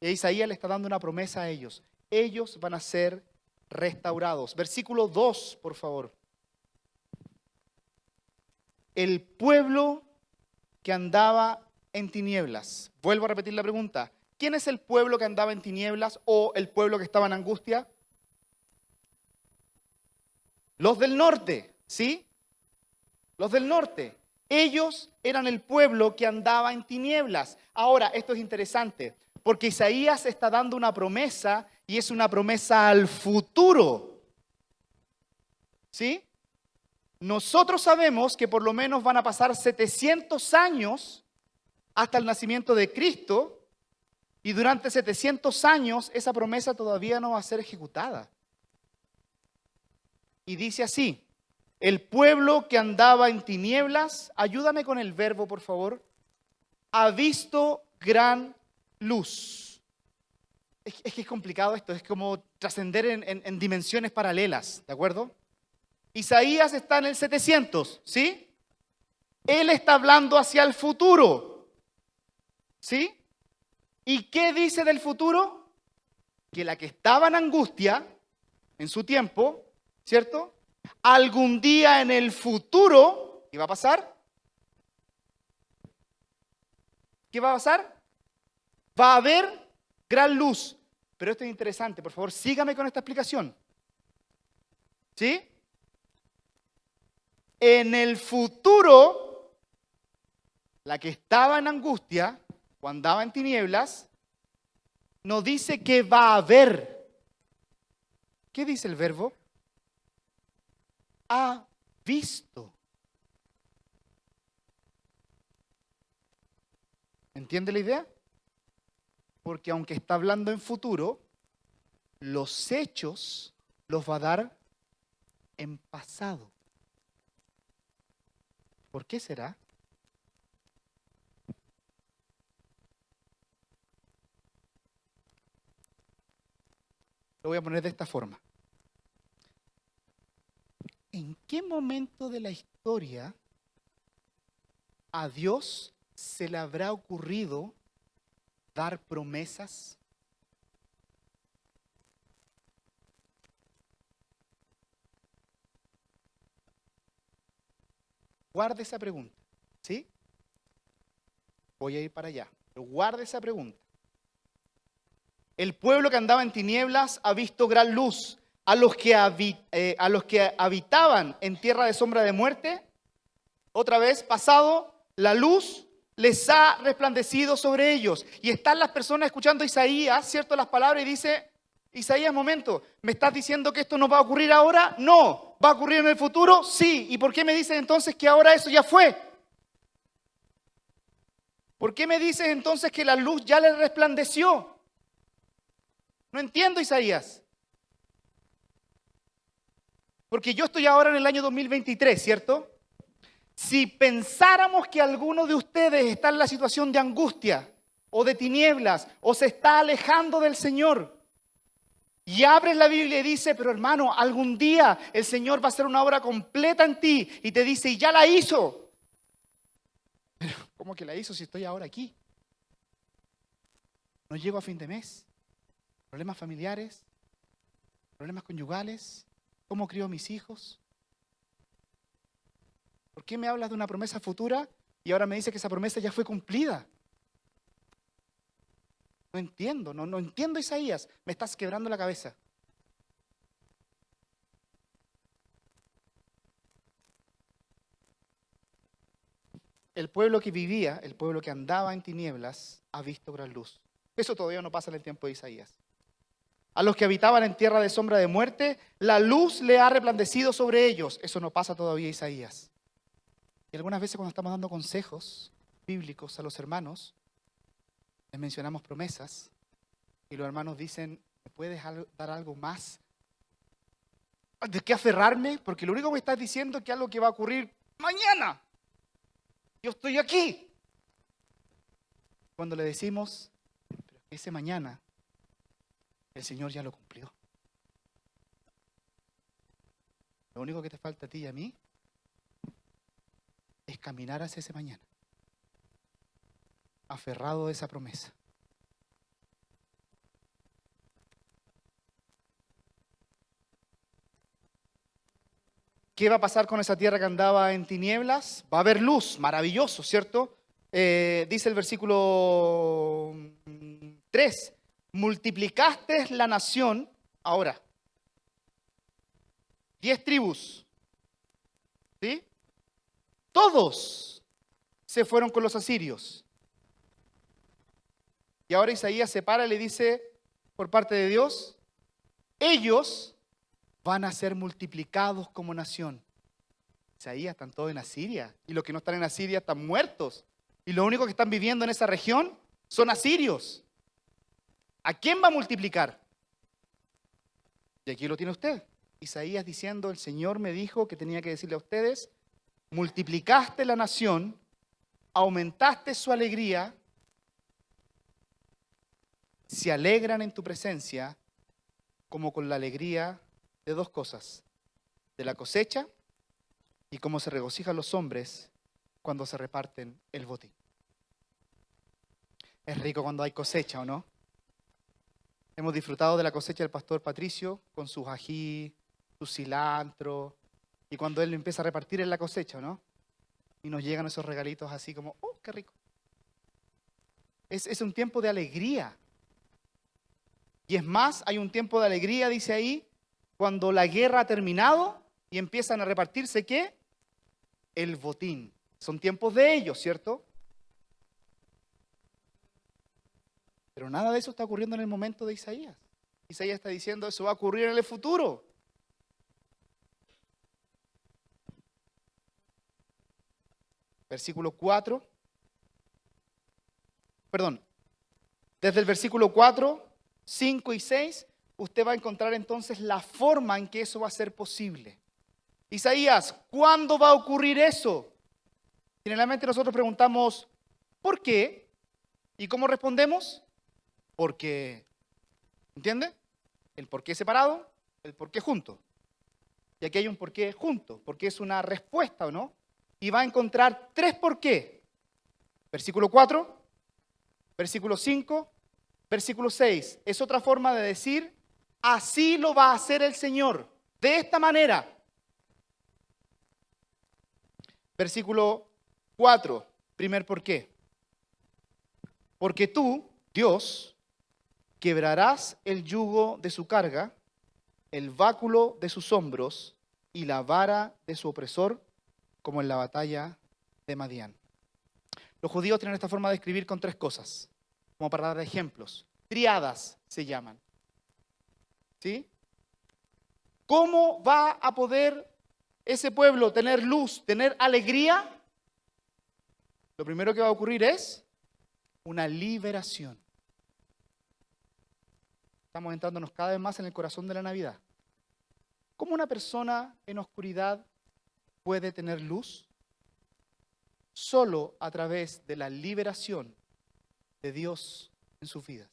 Y Isaías le está dando una promesa a ellos. Ellos van a ser restaurados. Versículo 2, por favor. El pueblo que andaba en tinieblas. Vuelvo a repetir la pregunta. ¿Quién es el pueblo que andaba en tinieblas o el pueblo que estaba en angustia? Los del norte, ¿sí? Los del norte. Ellos eran el pueblo que andaba en tinieblas. Ahora, esto es interesante, porque Isaías está dando una promesa y es una promesa al futuro. ¿Sí? Nosotros sabemos que por lo menos van a pasar 700 años hasta el nacimiento de Cristo y durante 700 años esa promesa todavía no va a ser ejecutada. Y dice así, el pueblo que andaba en tinieblas, ayúdame con el verbo por favor, ha visto gran luz. Es que es complicado esto, es como trascender en dimensiones paralelas, ¿de acuerdo? Isaías está en el 700, ¿sí? Él está hablando hacia el futuro, ¿sí? ¿Y qué dice del futuro? Que la que estaba en angustia en su tiempo, ¿cierto? Algún día en el futuro, ¿qué va a pasar? ¿Qué va a pasar? Va a haber gran luz. Pero esto es interesante, por favor, sígame con esta explicación. ¿Sí? En el futuro, la que estaba en angustia, o andaba en tinieblas, no dice que va a haber. ¿Qué dice el verbo? Ha visto. ¿Entiende la idea? Porque aunque está hablando en futuro, los hechos los va a dar en pasado. ¿Por qué será? Lo voy a poner de esta forma. ¿En qué momento de la historia a Dios se le habrá ocurrido dar promesas? Guarde esa pregunta, ¿sí? Voy a ir para allá, pero guarde esa pregunta. El pueblo que andaba en tinieblas ha visto gran luz. A los que habitaban en tierra de sombra de muerte, otra vez, pasado, la luz les ha resplandecido sobre ellos. Y están las personas escuchando a Isaías, ¿cierto? Las palabras y dice, Isaías, momento, ¿me estás diciendo que esto no va a ocurrir ahora? No. ¿Va a ocurrir en el futuro? Sí. ¿Y por qué me dices entonces que ahora eso ya fue? ¿Por qué me dices entonces que la luz ya le resplandeció? No entiendo, Isaías. Porque yo estoy ahora en el año 2023, ¿cierto? Si pensáramos que alguno de ustedes está en la situación de angustia o de tinieblas o se está alejando del Señor y abres la Biblia y dice, pero hermano, algún día el Señor va a hacer una obra completa en ti y te dice, y ya la hizo. Pero, ¿cómo que la hizo si estoy ahora aquí? No llego a fin de mes. Problemas familiares, problemas conyugales, ¿cómo crío a mis hijos? ¿Por qué me hablas de una promesa futura y ahora me dices que esa promesa ya fue cumplida? No entiendo, no entiendo, Isaías. Me estás quebrando la cabeza. El pueblo que vivía, el pueblo que andaba en tinieblas, ha visto gran luz. Eso todavía no pasa en el tiempo de Isaías. A los que habitaban en tierra de sombra de muerte, la luz le ha resplandecido sobre ellos. Eso no pasa todavía, Isaías. Y algunas veces cuando estamos dando consejos bíblicos a los hermanos, les mencionamos promesas y los hermanos dicen, ¿me puedes dar algo más de qué aferrarme? Porque lo único que me estás diciendo es que algo que va a ocurrir mañana. Yo estoy aquí. Cuando le decimos, pero ese mañana el Señor ya lo cumplió. Lo único que te falta a ti y a mí es caminar hacia ese mañana, aferrado a esa promesa. ¿Qué va a pasar con esa tierra que andaba en tinieblas? Va a haber luz, maravilloso, ¿cierto? Dice el versículo 3, multiplicaste la nación, ahora, 10 tribus, ¿sí? Todos se fueron con los asirios. Y ahora Isaías se para y le dice, por parte de Dios, ellos van a ser multiplicados como nación. Isaías, están todos en Asiria. Y los que no están en Asiria están muertos. Y los únicos que están viviendo en esa región son asirios. ¿A quién va a multiplicar? Y aquí lo tiene usted. Isaías diciendo, el Señor me dijo que tenía que decirle a ustedes, multiplicaste la nación, aumentaste su alegría, se alegran en tu presencia como con la alegría de dos cosas, de la cosecha y cómo se regocijan los hombres cuando se reparten el botín. Es rico cuando hay cosecha, ¿o no? Hemos disfrutado de la cosecha del pastor Patricio con sus ají, su cilantro, y cuando él empieza a repartir en la cosecha, ¿no? Y nos llegan esos regalitos así como, ¡oh, qué rico! Es un tiempo de alegría. Y es más, hay un tiempo de alegría, dice ahí, cuando la guerra ha terminado y empiezan a repartirse, ¿qué? El botín. Son tiempos de ellos, ¿cierto? Pero nada de eso está ocurriendo en el momento de Isaías. Isaías está diciendo, eso va a ocurrir en el futuro. Versículo 4. Perdón. Desde el versículo 4, 5 y 6, usted va a encontrar entonces la forma en que eso va a ser posible. Isaías, ¿cuándo va a ocurrir eso? Generalmente nosotros preguntamos, ¿por qué? ¿Y cómo respondemos? Porque, ¿entiende? El por qué separado, el por qué junto. Y aquí hay un por qué junto, porque es una respuesta, ¿o no? Y va a encontrar 3 por qué. Versículo 4, versículo 5, versículo 6. Es otra forma de decir, así lo va a hacer el Señor, de esta manera. Versículo 4, primer por qué. Porque tú, Dios, quebrarás el yugo de su carga, el báculo de sus hombros y la vara de su opresor, como en la batalla de Madián. Los judíos tienen esta forma de escribir con 3 cosas, como para dar ejemplos. Triadas se llaman. ¿Sí? ¿Cómo va a poder ese pueblo tener luz, tener alegría? Lo primero que va a ocurrir es una liberación. Estamos entrándonos cada vez más en el corazón de la Navidad. ¿Cómo una persona en oscuridad puede tener luz? Solo a través de la liberación de Dios en sus vidas.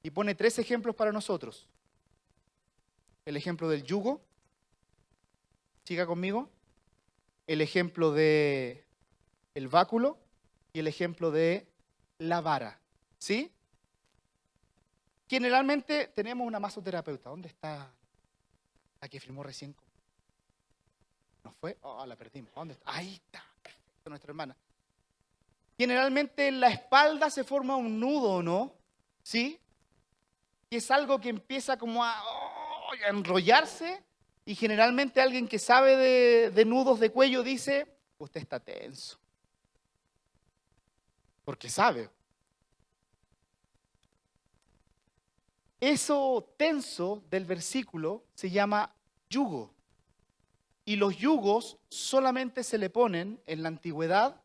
Y pone 3 ejemplos para nosotros. El ejemplo del yugo. Siga conmigo. El ejemplo de el báculo y el ejemplo de la vara. ¿Sí? Generalmente tenemos una masoterapeuta. ¿Dónde está la que filmó recién? ¿No fue? Oh, la perdimos. ¿Dónde está? Ahí está. Perfecto, nuestra hermana. Generalmente en la espalda se forma un nudo, ¿no? ¿Sí? Que es algo que empieza como a enrollarse, y generalmente alguien que sabe de nudos de cuello dice, usted está tenso. Porque sabe. Eso tenso del versículo se llama yugo. Y los yugos solamente se le ponen en la antigüedad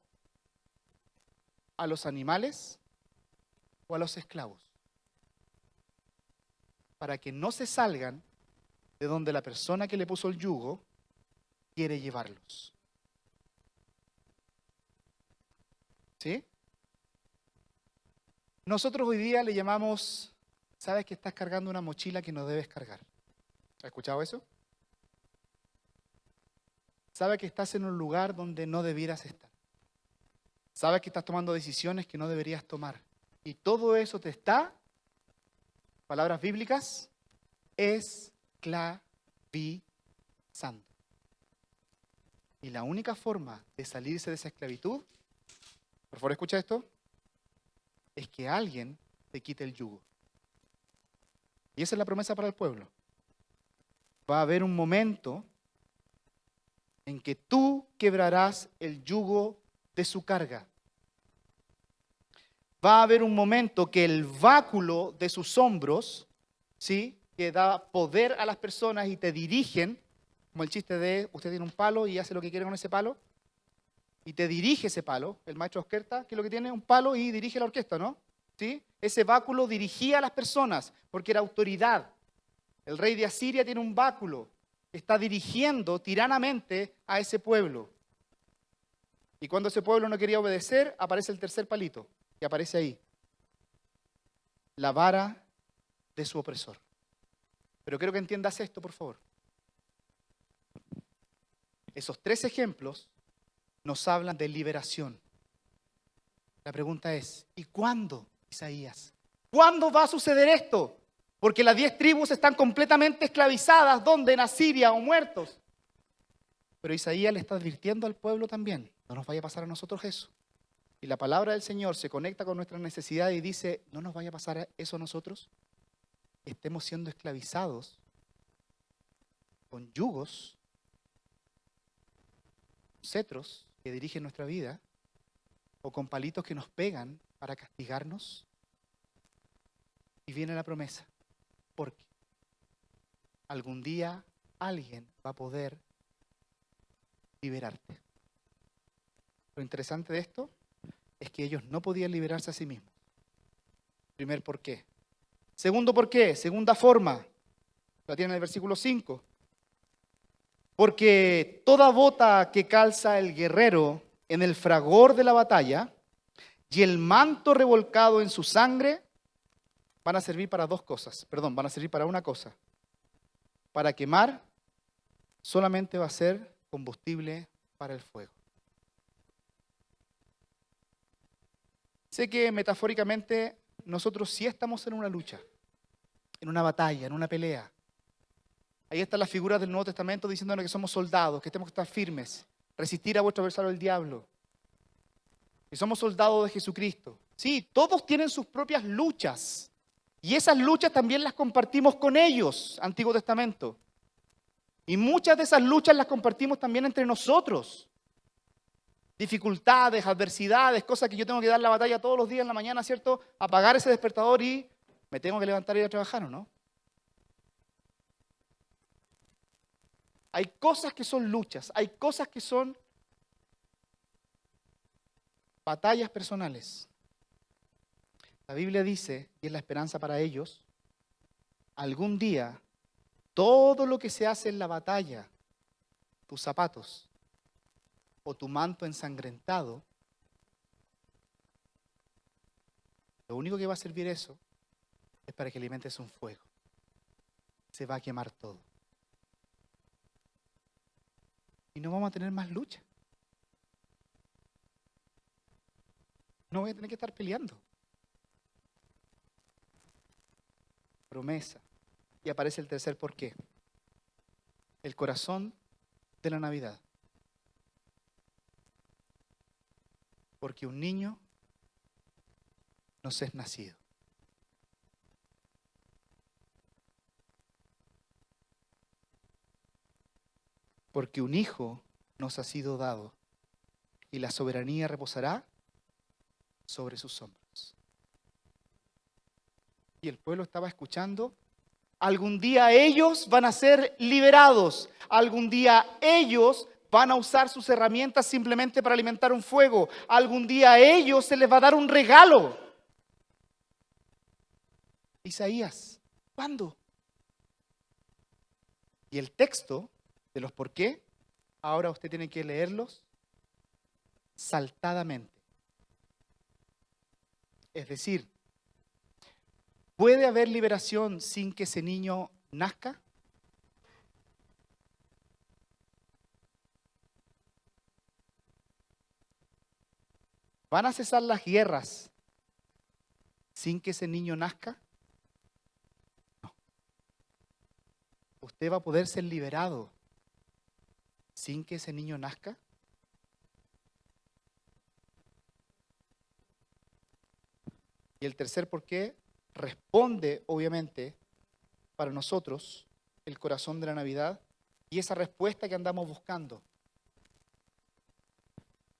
a los animales o a los esclavos, para que no se salgan de donde la persona que le puso el yugo quiere llevarlos. ¿Sí? Nosotros hoy día le llamamos, sabes que estás cargando una mochila que no debes cargar. ¿Has escuchado eso? Sabes que estás en un lugar donde no debieras estar. Sabes que estás tomando decisiones que no deberías tomar. Y todo eso te está, palabras bíblicas, esclavizando. Y la única forma de salirse de esa esclavitud, por favor escucha esto, es que alguien te quite el yugo. Y esa es la promesa para el pueblo. Va a haber un momento en que tú quebrarás el yugo de su carga. Va a haber un momento que el báculo de sus hombros, ¿sí?, que da poder a las personas y te dirigen, como el chiste de usted tiene un palo y hace lo que quiere con ese palo, y te dirige ese palo. El maestro orquesta, que es lo que tiene, un palo y dirige la orquesta, ¿no? ¿Sí? Ese báculo dirigía a las personas porque era autoridad. El rey de Asiria tiene un báculo que está dirigiendo tiranamente a ese pueblo. Y cuando ese pueblo no quería obedecer, aparece el tercer palito, que aparece ahí. La vara de su opresor. Pero quiero que entiendas esto, por favor. Esos 3 ejemplos nos hablan de liberación. La pregunta es, ¿y cuándo, Isaías? ¿Cuándo va a suceder esto? Porque las 10 tribus están completamente esclavizadas, ¿dónde? En Asiria o muertos. Pero Isaías le está advirtiendo al pueblo también, no nos vaya a pasar a nosotros eso. Y la palabra del Señor se conecta con nuestra necesidad y dice, no nos vaya a pasar eso a nosotros. Estemos siendo esclavizados con yugos, cetros que dirigen nuestra vida, o con palitos que nos pegan para castigarnos. Y viene la promesa, porque algún día alguien va a poder liberarte. Lo interesante de esto es que ellos no podían liberarse a sí mismos. Primer por qué. Segundo por qué, segunda forma, la tiene en el versículo 5. Porque toda bota que calza el guerrero en el fragor de la batalla y el manto revolcado en su sangre van a servir para van a servir para una cosa. Para quemar solamente va a ser combustible para el fuego. Sé que metafóricamente nosotros sí estamos en una lucha, en una batalla, en una pelea. Ahí están las figuras del Nuevo Testamento diciéndonos que somos soldados, que tenemos que estar firmes, resistir a vuestro adversario el diablo. Que somos soldados de Jesucristo. Sí, todos tienen sus propias luchas. Y esas luchas también las compartimos con ellos, Antiguo Testamento. Y muchas de esas luchas las compartimos también entre nosotros. Dificultades, adversidades, cosas que yo tengo que dar la batalla todos los días en la mañana, ¿cierto? Apagar ese despertador y ¿Me tengo que levantar y ir a trabajar o no? Hay cosas que son luchas, hay cosas que son batallas personales. La Biblia dice, y es la esperanza para ellos, algún día todo lo que se hace en la batalla, tus zapatos o tu manto ensangrentado, lo único que va a servir eso es para que alimentes un fuego. Se va a quemar todo. Y no vamos a tener más lucha. No voy a tener que estar peleando. Promesa. Y aparece el tercer porqué. El corazón de la Navidad. Porque un niño nos es nacido. Porque un hijo nos ha sido dado y la soberanía reposará sobre sus hombros. Y el pueblo estaba escuchando. Algún día ellos van a ser liberados. Algún día ellos van a usar sus herramientas simplemente para alimentar un fuego. Algún día a ellos se les va a dar un regalo. Isaías, ¿cuándo? Y el texto de los por qué, ahora usted tiene que leerlos saltadamente. Es decir, ¿puede haber liberación sin que ese niño nazca? ¿Van a cesar las guerras sin que ese niño nazca? No. ¿Usted va a poder ser liberado sin que ese niño nazca? Y el tercer por qué responde, obviamente, para nosotros, el corazón de la Navidad y esa respuesta que andamos buscando.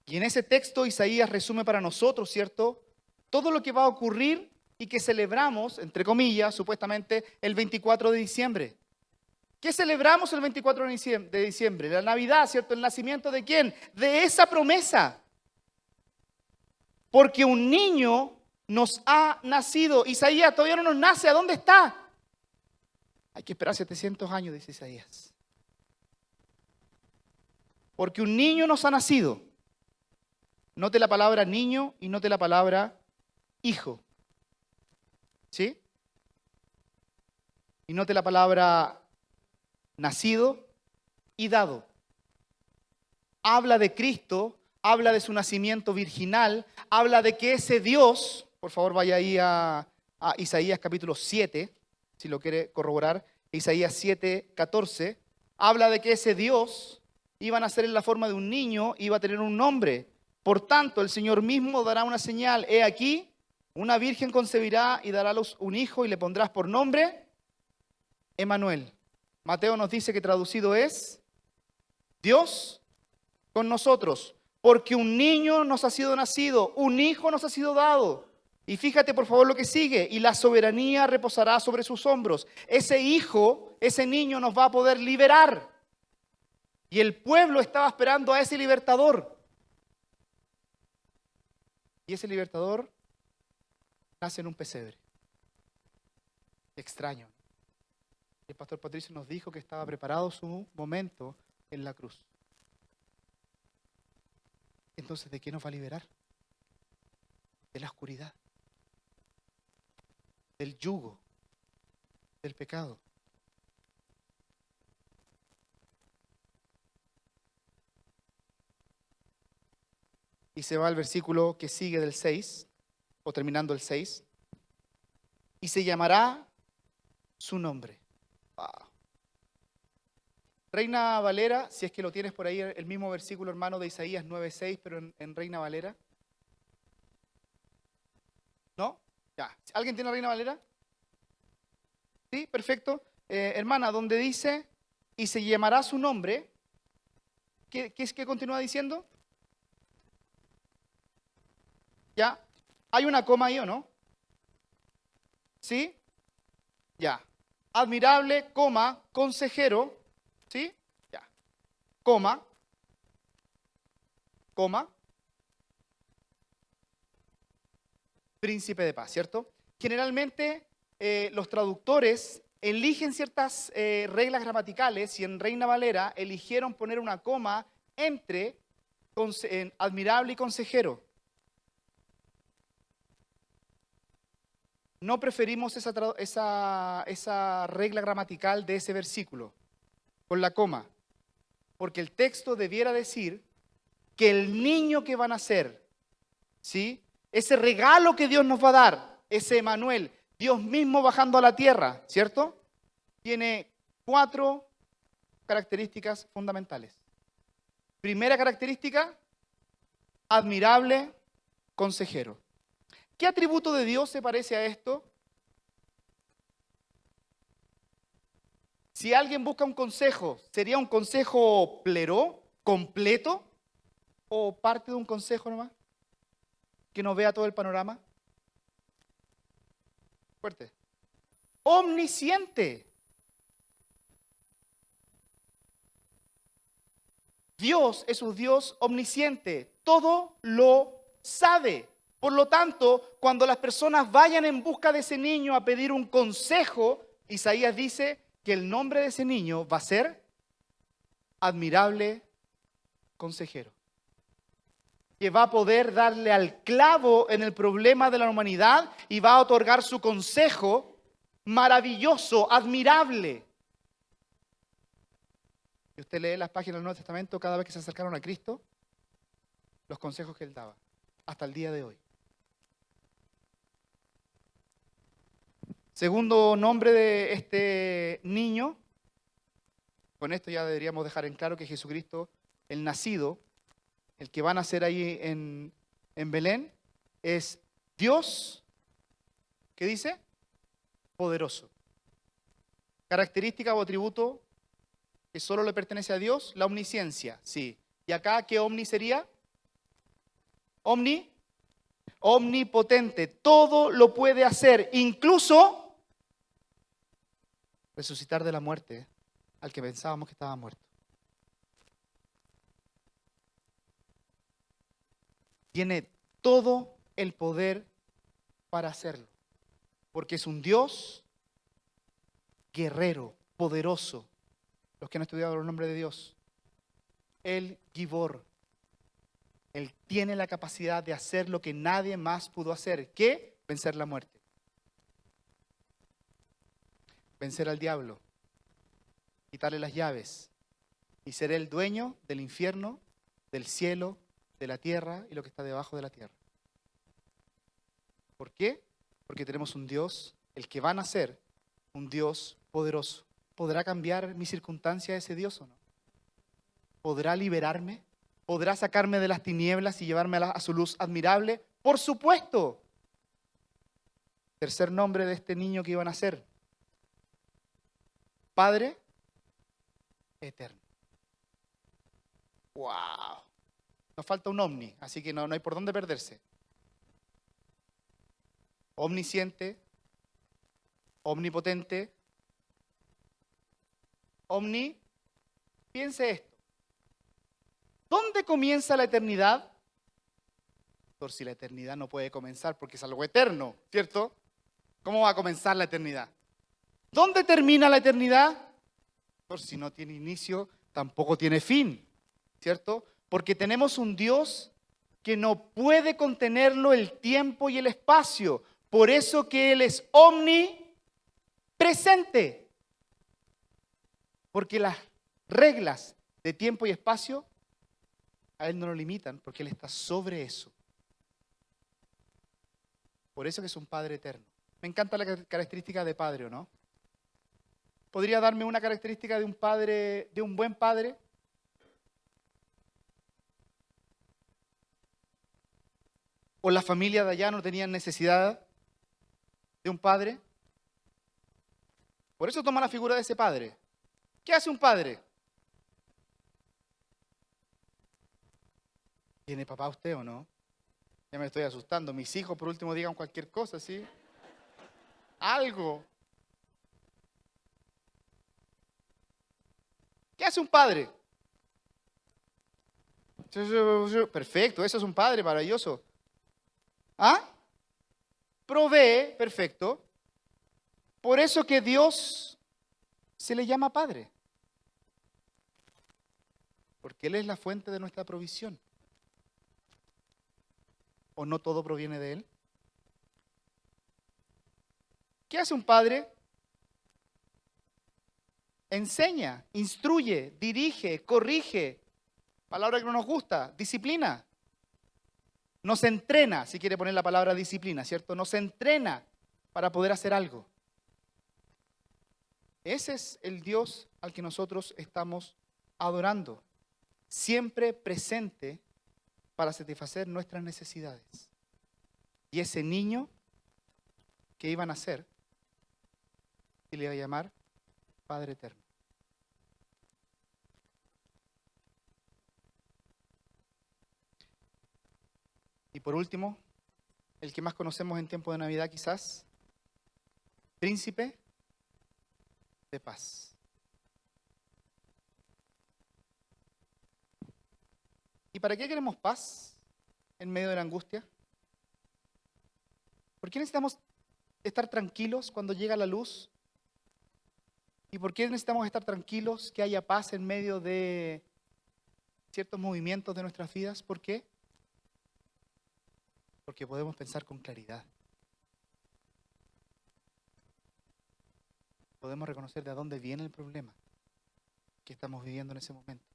Y en ese texto Isaías resume para nosotros, ¿cierto?, todo lo que va a ocurrir y que celebramos, entre comillas, supuestamente, el 24 de diciembre. ¿Qué celebramos el 24 de diciembre? La Navidad, ¿cierto? ¿El nacimiento de quién? De esa promesa. Porque un niño nos ha nacido. Isaías todavía no nos nace. ¿A dónde está? Hay que esperar 700 años, dice Isaías. Porque un niño nos ha nacido. Note la palabra niño y note la palabra hijo. ¿Sí? Y note la palabra nacido y dado. Habla de Cristo, habla de su nacimiento virginal, habla de que ese Dios, por favor vaya ahí a Isaías capítulo 7, si lo quiere corroborar, Isaías 7, 14, habla de que ese Dios iba a nacer en la forma de un niño, iba a tener un nombre. Por tanto, el Señor mismo dará una señal. He aquí, una virgen concebirá y dará a luz un hijo y le pondrás por nombre Emmanuel. Mateo nos dice que traducido es Dios con nosotros. Porque un niño nos ha sido nacido, un hijo nos ha sido dado. Y fíjate por favor lo que sigue. Y la soberanía reposará sobre sus hombros. Ese hijo, ese niño nos va a poder liberar. Y el pueblo estaba esperando a ese libertador. Y ese libertador nace en un pesebre. Extraño. El pastor Patricio nos dijo que estaba preparado su momento en la cruz. Entonces, ¿de qué nos va a liberar? De la oscuridad, del yugo, del pecado. Y se va al versículo que sigue del 6, o terminando el 6, y se llamará su nombre. Wow. Reina Valera, si es que lo tienes por ahí, el mismo versículo, hermano, de Isaías 9:6, pero en Reina Valera. ¿No? Ya. ¿Alguien tiene Reina Valera? Sí, perfecto. Hermana, donde dice, y se llamará su nombre, ¿qué es que continúa diciendo? ¿Ya? ¿Hay una coma ahí o no? ¿Sí? Ya. Admirable, coma, consejero, ¿sí? Ya. Coma, coma, príncipe de paz, ¿cierto? Generalmente los traductores eligen ciertas reglas gramaticales y en Reina Valera eligieron poner una coma entre admirable y consejero. No preferimos esa regla gramatical de ese versículo, con la coma, porque el texto debiera decir que el niño que van a nacer, ¿sí? Ese regalo que Dios nos va a dar, ese Emanuel, Dios mismo bajando a la tierra, ¿cierto? Tiene 4 características fundamentales. Primera característica, admirable consejero. ¿Qué atributo de Dios se parece a esto? Si alguien busca un consejo, ¿sería un consejo plero, completo, o parte de un consejo nomás? Que no vea todo el panorama. Fuerte. Omnisciente. Dios es un Dios omnisciente, todo lo sabe. Por lo tanto, cuando las personas vayan en busca de ese niño a pedir un consejo, Isaías dice que el nombre de ese niño va a ser admirable consejero. Que va a poder darle al clavo en el problema de la humanidad y va a otorgar su consejo maravilloso, admirable. Y usted lee las páginas del Nuevo Testamento cada vez que se acercaron a Cristo, los consejos que Él daba, hasta el día de hoy. Segundo nombre de este niño, con esto ya deberíamos dejar en claro que Jesucristo, el nacido, el que va a nacer ahí en Belén, es Dios, ¿qué dice? Poderoso. Característica o atributo que solo le pertenece a Dios, la omnisciencia, sí. ¿Y acá qué omni sería? Omnipotente, todo lo puede hacer, incluso resucitar de la muerte al que pensábamos que estaba muerto. Tiene todo el poder para hacerlo, porque es un Dios guerrero, poderoso. Los que han estudiado el nombre de Dios, el Gibor, Él tiene la capacidad de hacer lo que nadie más pudo hacer, que vencer la muerte, vencer al diablo, quitarle las llaves y ser el dueño del infierno, del cielo, de la tierra y lo que está debajo de la tierra. ¿Por qué? Porque tenemos un Dios, el que va a nacer, un Dios poderoso. ¿Podrá cambiar mi circunstancia ese Dios o no? ¿Podrá liberarme? ¿Podrá sacarme de las tinieblas y llevarme a su luz admirable? ¡Por supuesto! Tercer nombre de este niño que iba a nacer. Padre eterno. ¡Wow! Nos falta un omni, así que no hay por dónde perderse. Omnisciente, omnipotente, piense esto. ¿Dónde comienza la eternidad? Por si la eternidad no puede comenzar porque es algo eterno, ¿cierto? ¿Cómo va a comenzar la eternidad? ¿Dónde termina la eternidad? Por si no tiene inicio, tampoco tiene fin, ¿cierto? Porque tenemos un Dios que no puede contenerlo el tiempo y el espacio. Por eso que Él es omnipresente. Porque las reglas de tiempo y espacio a Él no lo limitan, porque Él está sobre eso. Por eso que es un Padre eterno. Me encanta la característica de padre, ¿o no? ¿Podría darme una característica de un padre, de un buen padre? ¿O la familia de allá no tenían necesidad de un padre? Por eso toma la figura de ese padre. ¿Qué hace un padre? ¿Tiene papá usted o no? Ya me estoy asustando. Mis hijos por último digan cualquier cosa, ¿sí? Algo. hace un padre? Perfecto, eso es un padre maravilloso. ¿Ah? Provee, perfecto. Por eso que Dios se le llama Padre. Porque Él es la fuente de nuestra provisión. ¿O no todo proviene de Él? ¿Qué hace un padre? Enseña, instruye, dirige, corrige. Palabra que no nos gusta, disciplina. Nos entrena, si quiere poner la palabra disciplina, ¿cierto? Nos entrena para poder hacer algo. Ese es el Dios al que nosotros estamos adorando. Siempre presente para satisfacer nuestras necesidades. Y ese niño que iba a nacer, y le iba a llamar Padre Eterno. Y por último, el que más conocemos en tiempo de Navidad quizás, Príncipe de Paz. ¿Y para qué queremos paz en medio de la angustia? ¿Por qué necesitamos estar tranquilos cuando llega la luz? ¿Y por qué necesitamos estar tranquilos, que haya paz en medio de ciertos movimientos de nuestras vidas? ¿Por qué? Porque podemos pensar con claridad. Podemos reconocer de dónde viene el problema que estamos viviendo en ese momento.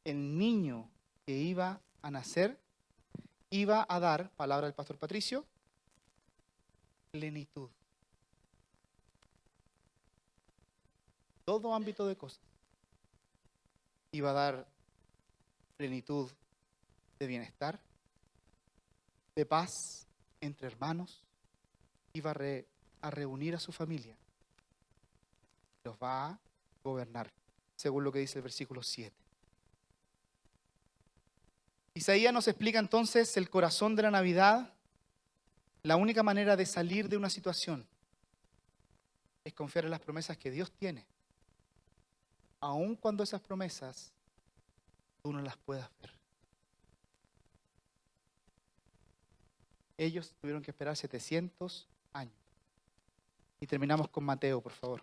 El niño que iba a nacer iba a dar, palabra del pastor Patricio, plenitud. Todo ámbito de cosas. Iba a dar plenitud de bienestar, de paz entre hermanos. Iba a reunir a su familia. Los va a gobernar, según lo que dice el versículo 7. Isaías nos explica entonces el corazón de la Navidad. La única manera de salir de una situación es confiar en las promesas que Dios tiene, aun cuando esas promesas tú no las puedas ver. Ellos tuvieron que esperar 700 años. Y terminamos con Mateo, por favor.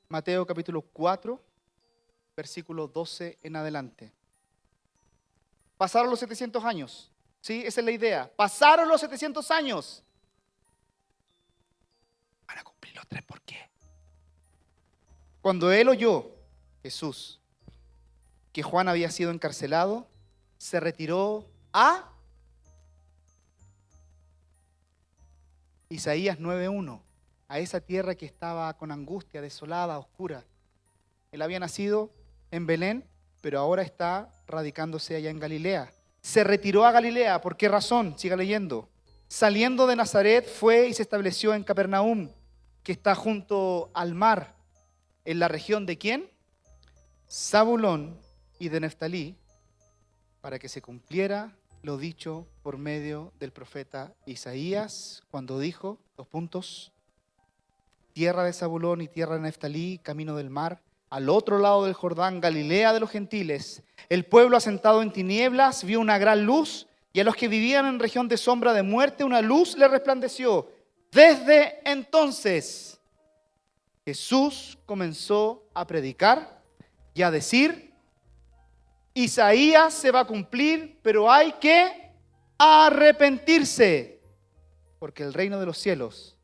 Mateo capítulo 4, versículo 12 en adelante. Pasaron los 700 años. ¿Sí? Esa es la idea. Pasaron los 700 años. Van a cumplir los 3. ¿Por qué? Cuando él oyó, Jesús, que Juan había sido encarcelado, se retiró a Isaías 9:1, a esa tierra que estaba con angustia, desolada, oscura. Él había nacido en Belén, pero ahora está radicándose allá en Galilea. Se retiró a Galilea, ¿por qué razón? Siga leyendo. Saliendo de Nazaret fue y se estableció en Capernaum, que está junto al mar, en la región de ¿quién? Zabulón y de Neftalí, para que se cumpliera lo dicho por medio del profeta Isaías, cuando dijo, tierra de Zabulón y tierra de Neftalí, camino del mar, al otro lado del Jordán, Galilea de los gentiles. El pueblo asentado en tinieblas vio una gran luz, y a los que vivían en región de sombra de muerte una luz le resplandeció. Desde entonces Jesús comenzó a predicar y a decir: Isaías se va a cumplir, pero hay que arrepentirse, porque el reino de los cielos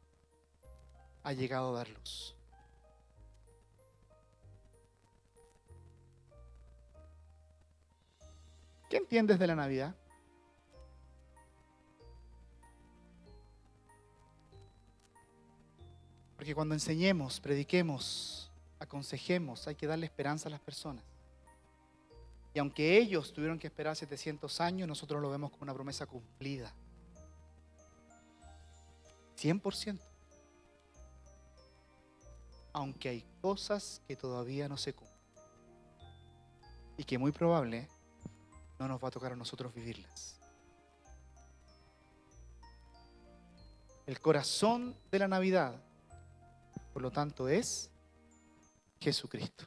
ha llegado a dar luz. ¿Qué entiendes de la Navidad? Porque cuando enseñemos, prediquemos, aconsejemos, hay que darle esperanza a las personas. Y aunque ellos tuvieron que esperar 700 años, nosotros lo vemos como una promesa cumplida. 100%. Aunque hay cosas que todavía no se cumplen. y que muy probable no nos va a tocar a nosotros vivirlas. El corazón de la Navidad, por lo tanto, es Jesucristo.